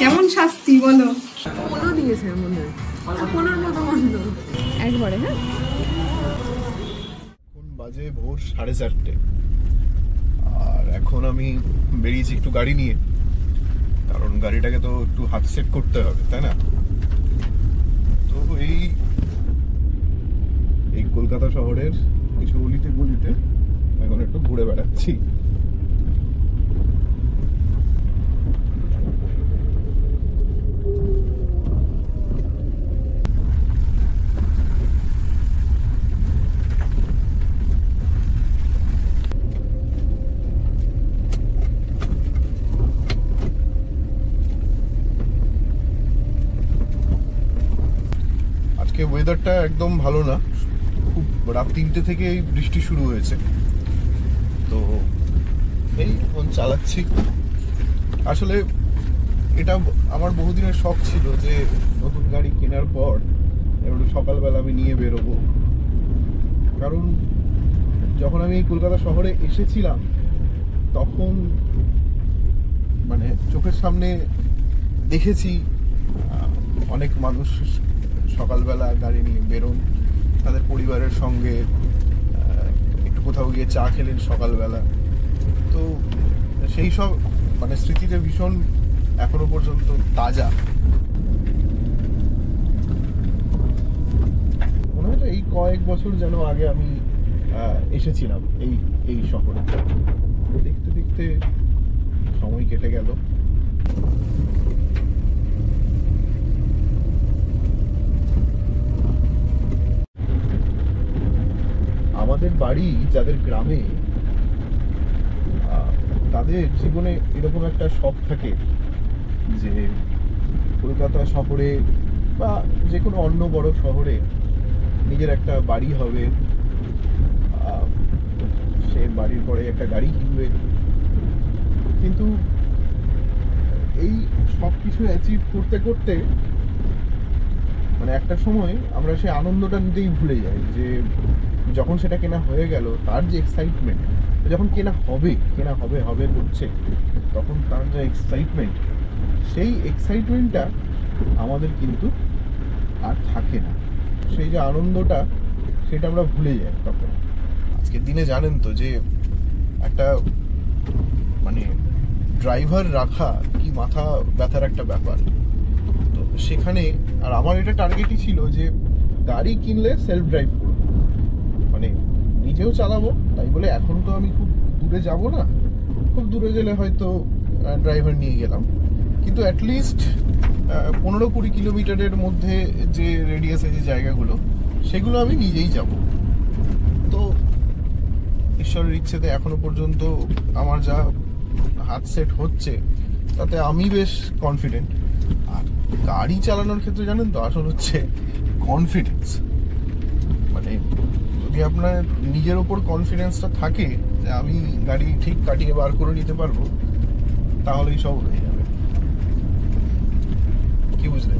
কেমন শাস্তি বলো? কোনো দিয়েছে মনে হয়, কোনোর মতো বন্ধ একবারে। হ্যাঁ, এখন বাজে ভোর 4:30, আর এখন আমি বেরিয়েছি একটু গাড়ি নিয়ে, কারণ গাড়িটাকে তো একটু হাত সেট করতে হবে, তাই না? তো এই কলকাতা শহরের কিছু অলিতে গলিতে এখন একটু ঘুরে বেড়াচ্ছি। আজকে ওয়েদারটা একদম ভালো না, খুব রাত 3টে থেকে বৃষ্টি শুরু হয়েছে। তো এই ফোন চালাচ্ছি। আসলে এটা আমার বহুদিনের শখ ছিল যে নতুন গাড়ি কেনার পর একটু সকালবেলা আমি নিয়ে বেরোবো, কারণ যখন আমি এই কলকাতা শহরে এসেছিলাম তখন মানে চোখের সামনে দেখেছি অনেক মানুষ সকালবেলা গাড়ি নিয়ে বেরোন, তাদের পরিবারের সঙ্গে একটু কোথাও গিয়ে চা খেলেন সকালবেলা। তো সেই সব মানে স্মৃতিতে ভীষণ এখনো পর্যন্ত তাজা। মনে হয় এই কয়েক বছর যেন আগে আমি এসেছিলাম এই শহরে। দেখতে দেখতে সময় কেটে গেল। আমাদের বাড়ি যাদের গ্রামে, তাদের জীবনে এরকম একটা শখ থাকে যে কলকাতা শহরে বা যে কোনো অন্য বড় শহরে নিজের একটা বাড়ি হবে, সে বাড়ির পরে একটা গাড়ি কিনবে। কিন্তু এই সব কিছু অ্যাচিভ করতে করতে মানে একটা সময় আমরা সেই আনন্দটা নিতেই ভুলে যাই, যে যখন সেটা কেনা হয়ে গেল তার যে এক্সাইটমেন্ট, যখন কেনা হবে করছে, তখন তার যে এক্সাইটমেন্ট, সেই এক্সাইটমেন্টটা আমাদের কিন্তু আর থাকে না। সেই যে আনন্দটা সেটা আমরা ভুলে যাই তখন। আজকের দিনে জানেন তো যে একটা মানে ড্রাইভার রাখা কি মাথা ব্যথার একটা ব্যাপার। তো সেখানে আর আমার এটা টার্গেটই ছিল যে গাড়ি কিনলে সেলফ ড্রাইভ করবো, মানে নিজেও চালাবো। তাই বলে এখন তো আমি খুব দূরে যাব না, খুব দূরে গেলে হয়তো ড্রাইভার নিয়ে গেলাম, কিন্তু অ্যাটলিস্ট 15-20 কিলোমিটারের মধ্যে যে রেডিয়াসে যে জায়গাগুলো, সেগুলো আমি নিজেই যাব। তো ঈশ্বরের ইচ্ছেতে এখনো পর্যন্ত আমার যা হাত সেট হচ্ছে তাতে আমি বেশ কনফিডেন্ট। আর গাড়ি চালানোর ক্ষেত্রে জানেন তো আসল হচ্ছে কনফিডেন্স। মানে যদি আপনার নিজের ওপর কনফিডেন্সটা থাকে যে আমি গাড়ি ঠিক কাটিয়ে বার করে নিতে পারবো, তাহলেই সব হয়ে যাবে। কি বুঝলেন?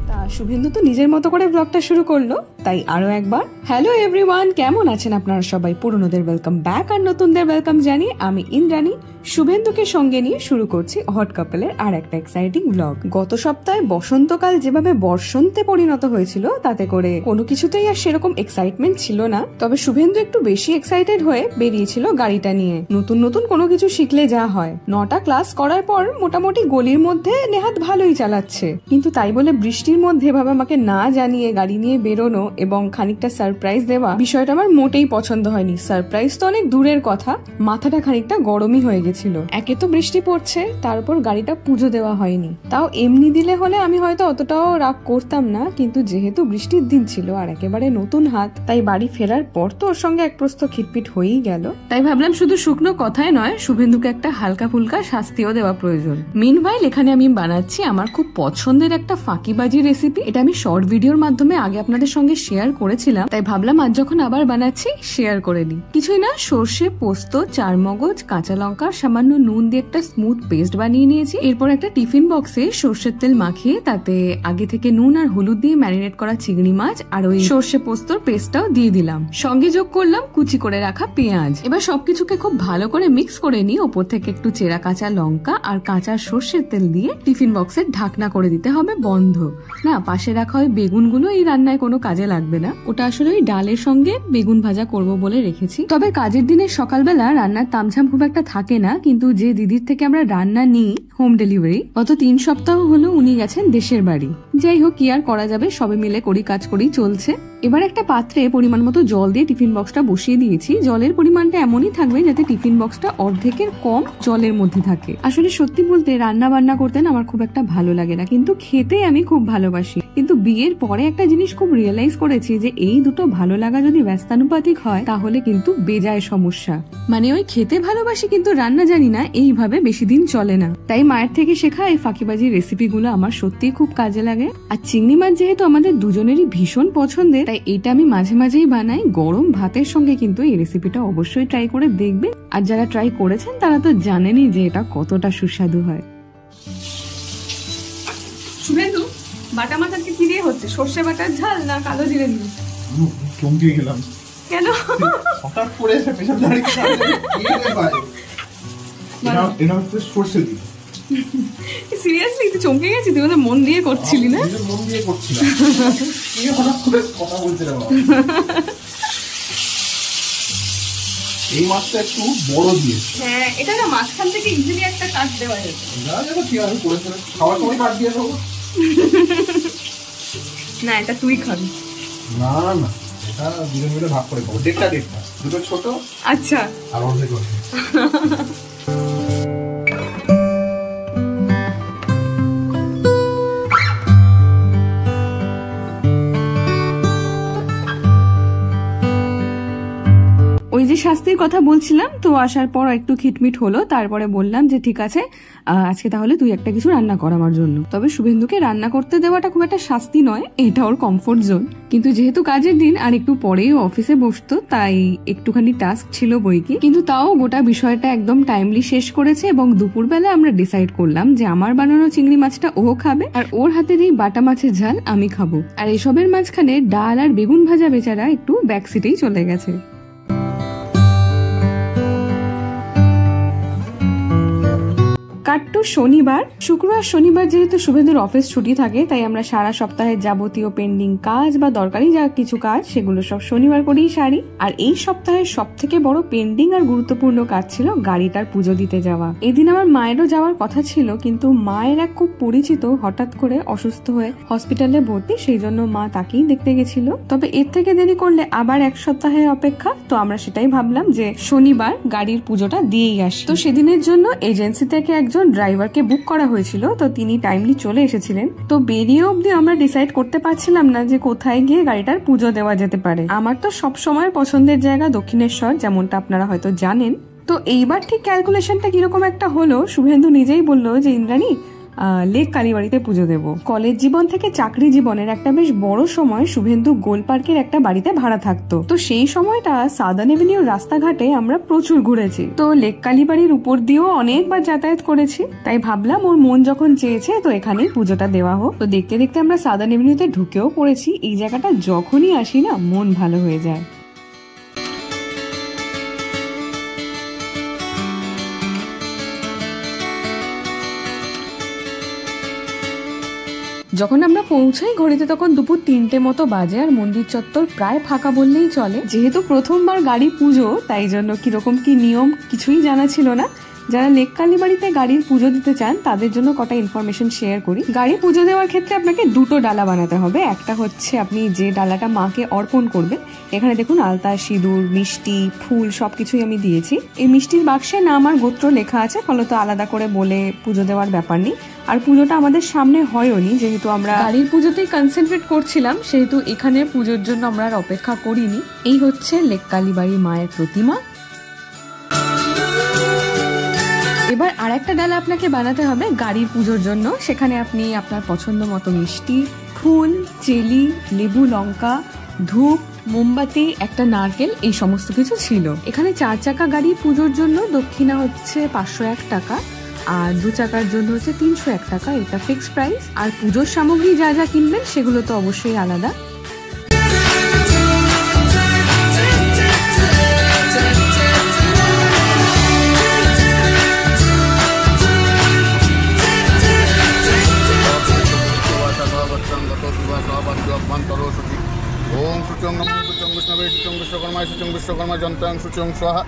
তা শুভেন্দু তো নিজের মতো করে ব্লগটা শুরু করলো, তাই আরো একবার হ্যালো এভরিওয়ান, কেমন আছেন আপনারা সবাই? পুরনোদের ওয়েলকাম ব্যাক আর নতুনদের ওয়েলকাম জানিয়ে আমি ইন্দ্রাণী শুভেন্দুকে সঙ্গে নিয়ে শুরু করছি হট কাপলের আর একটা এক্সাইটিং ব্লগ। গত সপ্তাহে বসন্তকাল যেভাবে বর্ষন্তে পরিণত হয়েছিল, তাতে করে কোনো কিছুতেই আর সেরকম এক্সাইটমেন্ট ছিল না। তবে শুভেন্দু একটু বেশি এক্সাইটেড হয়ে বেরিয়েছিল গাড়িটা নিয়ে। নতুন নতুন কোনো কিছু শিখলে যা হয়, 9টা ক্লাস করার পর মোটামুটি গলির মধ্যে নেহাত ভালোই চালাচ্ছে, কিন্তু তাই বলে বৃষ্টির মধ্যে ভাবে আমাকে না জানিয়ে গাড়ি নিয়ে বেরোনো এবং খানিকটা সারপ্রাইজ দেওয়া, বিষয়টা আমার মোটেই পছন্দ হয়নি। সারপ্রাইজ তো অনেক দূরের কথা, মাথাটা খানিকটা গরমই হয়ে গেছিল। একে তো বৃষ্টি পড়ছে, তার উপর গাড়িটা পুজো দেওয়া হয়নি। তাও এমনি দিলে হলে আমি হয়তো অতটাও রাগ করতাম না, কিন্তু যেহেতু বৃষ্টির দিন ছিল আর একেবারে নতুন হাত, তাই বাড়ি ফেরার পর তো ওর সঙ্গে এক প্রস্ত খিটপিট হয়েই গেল। তাই ভাবলাম শুধু শুকনো কথায় নয়, শুভেন্দুকে একটা হালকা ফুলকা শাস্তিও দেওয়া প্রয়োজন। মিনভাইল এখানে আমি বানাচ্ছি আমার খুব পছন্দের একটা ফাঁকিবাজি রেসিপি। এটা আমি শর্ট ভিডিওর মাধ্যমে আগে আপনাদের সঙ্গে শেয়ার করেছিলাম, তাই ভাবলাম আজ যখন আবার বানাচ্ছি শেয়ার করে নিই। কিছুই না, সর্ষে, পোস্ত, চারমগজ, কাঁচা লঙ্কা, সামান্য নুন দিয়ে একটা স্মুথ পেস্ট বানিয়ে নিয়েছি। এরপর একটা টিফিন বক্সে সর্ষের তেল মাখিয়ে তাতে আগে থেকে নুন আর হলুদ দিয়ে ম্যারিনেট করা চিংড়ি মাছ আর ওই সর্ষে পোস্তর পেস্টটাও দিয়ে দিলাম। সঙ্গে যোগ করলাম কুচি করে রাখা পেঁয়াজ। এবার সবকিছুকে খুব ভালো করে মিক্স করে নিয়ে ওপর থেকে একটু চেরা কাঁচা লঙ্কা আর কাঁচা সর্ষের তেল দিয়ে টিফিন বক্সের ঢাকনা করে দিতে হবে বন্ধ। না, পাশে রাখা ওই বেগুনগুলো এই রান্নায় কোনো কাজে লাগবে না, ওটা আসলে ওই ডালের সঙ্গে বেগুন ভাজা করব বলে রেখেছি। তবে কাজের দিনের সকালবেলা রান্নার তামঝাম খুব একটা থাকে না, কিন্তু যে দিদির থেকে আমরা রান্না নিই হোম ডেলিভারি, গত 3 সপ্তাহ হলো উনি গেছেন দেশের বাড়ি। যাই হোক, কি আর করা যাবে, সবে মিলে করি কাজ করেই চলছে। এবার একটা পাত্রে পরিমাণ মতো জল দিয়ে টিফিন বক্সটা বসিয়ে দিয়েছি। জলের পরিমাণটা এমনই থাকবে যাতে টিফিন বক্সটা অর্ধেকের কম জলের মধ্যে থাকে। আসলে সত্যি বলতে রান্না বান্না করতে না আমার খুব একটা ভালো লাগে না, কিন্তু খেতে আমি খুব ভালোবাসি। কিন্তু বিয়ের পরে একটা জিনিস খুব রিয়েলাইজ করেছি যে এই দুটো ভালো লাগা যদি ব্যস্তানুপাতিক হয় তাহলে কিন্তু বেজায় সমস্যা। মানে ওই খেতে ভালোবাসি কিন্তু রান্না জানি না, এইভাবে বেশি দিন চলে না। তাই মায়ের থেকে শেখা এই ফাঁকিবাজি রেসিপিগুলো আমার সত্যিই খুব কাজে লাগে। আর চিংড়ি মাছ যেহেতু আমাদের দুজনেরই ভীষণ পছন্দের, তাই এটা আমি মাঝে মাঝেই বানাই। গরম ভাতের সঙ্গে কিন্তু এই রেসিপিটা অবশ্যই ট্রাই করে দেখবেন। আর যারা ট্রাই করেছেন তারা তো জানেনই যে এটা কতটা সুস্বাদু হয়। শুভেন্দু, বাটা মাছ আজকে কি দিয়ে হচ্ছে? সর্ষে বাটার ঝাল না কালো জিরে দিয়ে? চমকে গেলাম। কেন? হঠাৎ করে এসে পেছন দাঁড়িয়ে এটা হচ্ছে সর্ষে দিয়ে। সিরিয়াসলি তুই চমকে গেছিস? তুই মানে মন দিয়ে করছিলি না? মন দিয়ে করছিলাম। হঠাৎ করে কথা বলছিলাম। এই মাছটা একটু বড় দিয়ে। হ্যাঁ, এটা না মাঝখান থেকে ইজিলি একটা কাট দেওয়া যায়। না দেখো ঠিক আছে, করে ফেলে খাওয়ার সময় কাট দিয়ে দেবো। না, এটা তুই খাবি। না না, এটা দুজন মিলে ভাগ করে খাবো। দেড়টা দুটো ছোট। আচ্ছা, আর অর্ধেক ওই যে শাস্তির কথা বলছিলাম, তো আসার পর একটু খিটমিট হলো। তারপরে বললাম যে ঠিক আছে, আজকে তাহলে তুই একটা কিছু রান্না কর আমার জন্য। তবে শুভেন্দুকে রান্না করতে দেওয়াটা খুব একটা শাস্তি নয়, এটা ওর কমফোর্ট জোন। কিন্তু যেহেতু কাজের দিন আর একটু পরেই অফিসে বসতো, তাই একটুখানি টাস্ক ছিল বইকি। কিন্তু তাও গোটা বিষয়টা একদম টাইমলি শেষ করেছে এবং দুপুরবেলা আমরা ডিসাইড করলাম যে আমার বানানো চিংড়ি মাছটা ও খাবে আর ওর হাতের এই বাটা মাছের ঝাল আমি খাবো। আর এসবের মাঝখানে ডাল আর বেগুন ভাজা বেচারা একটু ব্যাকসিটেই চলে গেছে। কাট্টু শনিবার, শুক্রবার শনিবার যেহেতু শুভেন্দুর অফিস ছুটি থাকে, তাই আমরা সারা সপ্তাহের যাবতীয় পেন্ডিং কাজ বা দরকারি যা কিছু কাজ সেগুলো সব শনিবার করেই সারি। আর এই সপ্তাহের সব থেকে বড় পেন্ডিং আর গুরুত্বপূর্ণ কাজ ছিল গাড়িটার পুজো দিতে যাওয়া। এদিন আমার মায়েরও যাওয়ার কথা ছিল, কিন্তু মায়ের এক খুব পরিচিত হঠাৎ করে অসুস্থ হয়ে হসপিটালে ভর্তি, সেই জন্য মা তাকেই দেখতে গেছিল। তবে এর থেকে দেরি করলে আবার 1 সপ্তাহের অপেক্ষা, তো আমরা সেটাই ভাবলাম যে শনিবার গাড়ির পুজোটা দিয়েই আসি। তো সেদিনের জন্য এজেন্সি থেকে একজন ড্রাইভারকে বুক করা হয়েছিল, তো তিনি টাইমলি চলে এসেছিলেন। তো বেরিয়ে অবধি আমরা ডিসাইড করতে পারছিলাম না যে কোথায় গিয়ে গাড়িটার পুজো দেওয়া যেতে পারে। আমার তো সব সময় পছন্দের জায়গা দক্ষিণেশ্বর, যেমনটা আপনারা হয়তো জানেন। তো এইবার ঠিক ক্যালকুলেশনটা কিরকম একটা হলো, শুভেন্দু নিজেই বললো যে ইন্দ্রাণী লেক কালীবাড়িতে পুজো দেব। কলেজ জীবন থেকে চাকরি জীবনের একটা বেশ বড় সময় শুভেন্দু গোল পার্কের একটা বাড়িতে ভাড়া থাকতো। তো সেই সময়টা সাদার্ন এভিনিউর রাস্তাঘাটে আমরা প্রচুর ঘুরেছি। তো লেক কালীবাড়ির উপর দিয়েও অনেকবার যাতায়াত করেছি, তাই ভাবলাম ওর মন যখন চেয়েছে তো এখানেই পুজোটা দেওয়া হোক। তো দেখতে দেখতে আমরা সাদার্ন এভিনিউতে ঢুকেও পড়েছি। এই জায়গাটা যখনই আসি না মন ভালো হয়ে যায়। যখন আমরা পৌঁছাই ঘড়িতে তখন দুপুর 3টে মতো বাজে, আর মন্দির চত্বর প্রায় ফাঁকা বললেই চলে। যেহেতু প্রথমবার গাড়ি পুজো, তাই জন্য কিরকম কি নিয়ম কিছুই জানা ছিল না। যারা লেক কালীবাড়িতে গাড়ির পুজো দিতে চান তাদের জন্য কটা ইনফরমেশন শেয়ার করি। গাড়ি পুজো দেওয়ার ক্ষেত্রে আপনাকে 2টো ডালা বানাতে হবে। একটা হচ্ছে আপনি যে ডালাটা মাকে অর্পণ করবেন, এখানে দেখুন আলতা, সিঁদুর, মিষ্টি, ফুল সবকিছুই আমি দিয়েছি। এই মিষ্টির বাক্সে নাম আর গোত্র লেখা আছে, ফলত আলাদা করে বলে পুজো দেওয়ার ব্যাপার নেই। আর পুজোটা আমাদের সামনে হয়ওনি, যেহেতু আমরা গাড়ির পুজোতেই কনসেন্ট্রেট করছিলাম, সেহেতু এখানে পুজোর জন্য আমরা আর অপেক্ষা করিনি। এই হচ্ছে লেক কালীবাড়ি মায়ের প্রতিমা। এবার আরেকটা ডালা আপনাকে বানাতে হবে গাড়ির পুজোর জন্য। সেখানে আপনি আপনার পছন্দ মতো মিষ্টি, ফুল, চেলি, লেবু, লঙ্কা, ধূপ, মোমবাতি, একটা নারকেল, এই সমস্ত কিছু ছিল। এখানে 4 চাকা গাড়ি পুজোর জন্য দক্ষিণা হচ্ছে 501 টাকা, আর 2 চাকার জন্য হচ্ছে 301 টাকা, এটা ফিক্সড প্রাইস। আর পুজোর সামগ্রী যা যা কিনবেন সেগুলো তো অবশ্যই আলাদা। ओम शुचंग नमो शुचंग विष्णवे शुचंग विश्वकर्माय शुचंग विश्वकर्मा जंतां शुचंग स्वाहा।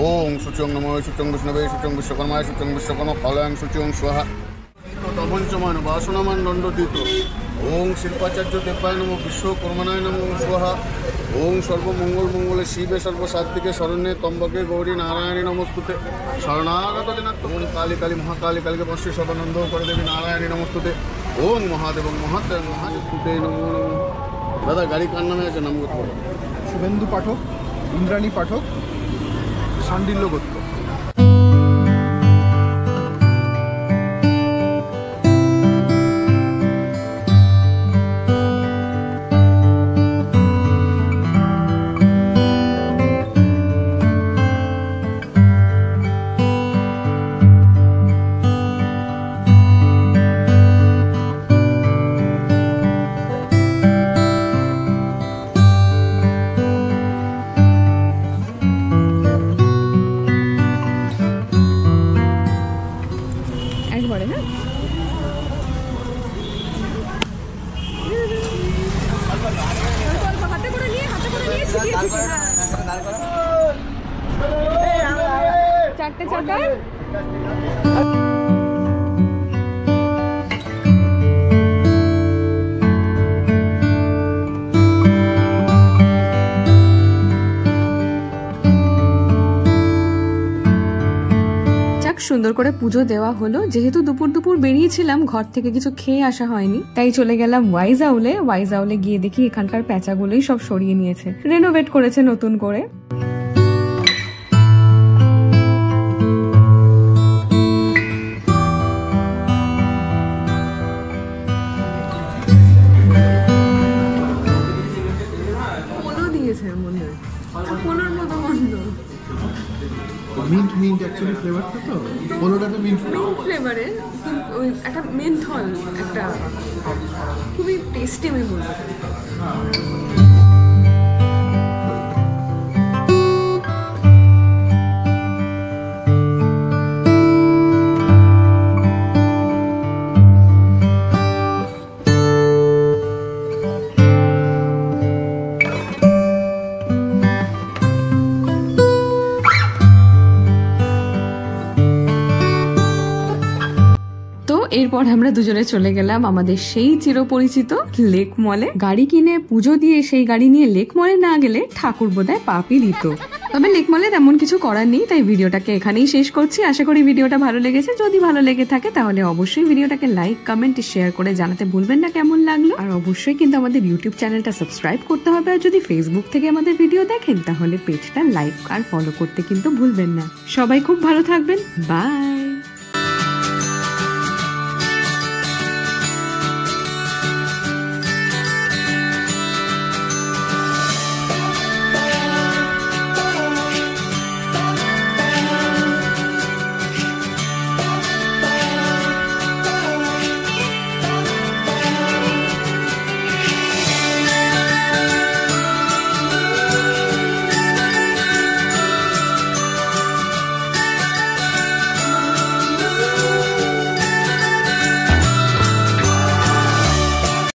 ओम शुचंग नमो शुचंग विष्णवे शुचंग विश्वकर्माय शुचंग विश्वकर्मा फलां शुचंग स्वाहा। तपंचमान वासनामान दंडोदित। ओम शिल्पाचार्य देवाय नमो विश्वकर्मणाय नमो स्वाहा। ओम सर्वमंगल मंगले शिवे सर्वसात्विके शरण्ये त्र्यंबके गौरी नारायणी नमोस्तुते। शरणागत दिनात् ओम काली काली महाकाली कालिके पश्ये सर्वानंद कर देवी नारायणी नमोस्तुते। ओम महादेव महादेव महादेवते नमो नमः। दादा गाड़ी कान नामे আছে নাম করতে পারো? শুভেন্দু পাঠক, ইন্দ্রাণী পাঠক, শান্ডিল্য গোত্র। চারটে চাকা সুন্দর করে পুজো দেওয়া হলো। যেহেতু দুপুর দুপুর বেরিয়েছিলাম, ঘর থেকে কিছু খেয়ে আসা হয়নি, তাই চলে গেলাম ওয়াইজ আউলে গিয়ে দেখি এখানকার প্যাঁচাগুলোই সব সরিয়ে নিয়েছে, রেনোভেট করেছে নতুন করে। মিন্ট মিন্ট অ্যাকচুয়ালি ফ্লেভারটা তো পোলোটা তো মিন্ট ফ্লেভারের, ওই একটা মেন্থল, একটা খুবই টেস্টি আমি বলবো। এরপর আমরা দুজনে চলে গেলাম আমাদের সেই চিরপরিচিত লেক মলে। গাড়ি কিনে পুজো দিয়ে সেই গাড়ি নিয়ে লেক মলে না গেলে ঠাকুর বোধহয় পাপই দিত। তবে লেক মলে তেমন কিছু করার নেই, তাই ভিডিওটাকে এখানেই শেষ করছি। আশা করি ভিডিওটা ভালো লেগেছে। যদি ভালো লেগে থাকে তাহলে অবশ্যই ভিডিওটাকে লাইক, কমেন্ট, শেয়ার করে জানাতে ভুলবেন না কেমন লাগলো। আর অবশ্যই কিন্তু আমাদের ইউটিউব চ্যানেলটা সাবস্ক্রাইব করতে হবে। আর যদি ফেসবুক থেকে আমাদের ভিডিও দেখেন তাহলে পেজটা লাইক আর ফলো করতে কিন্তু ভুলবেন না। সবাই খুব ভালো থাকবেন। বাই।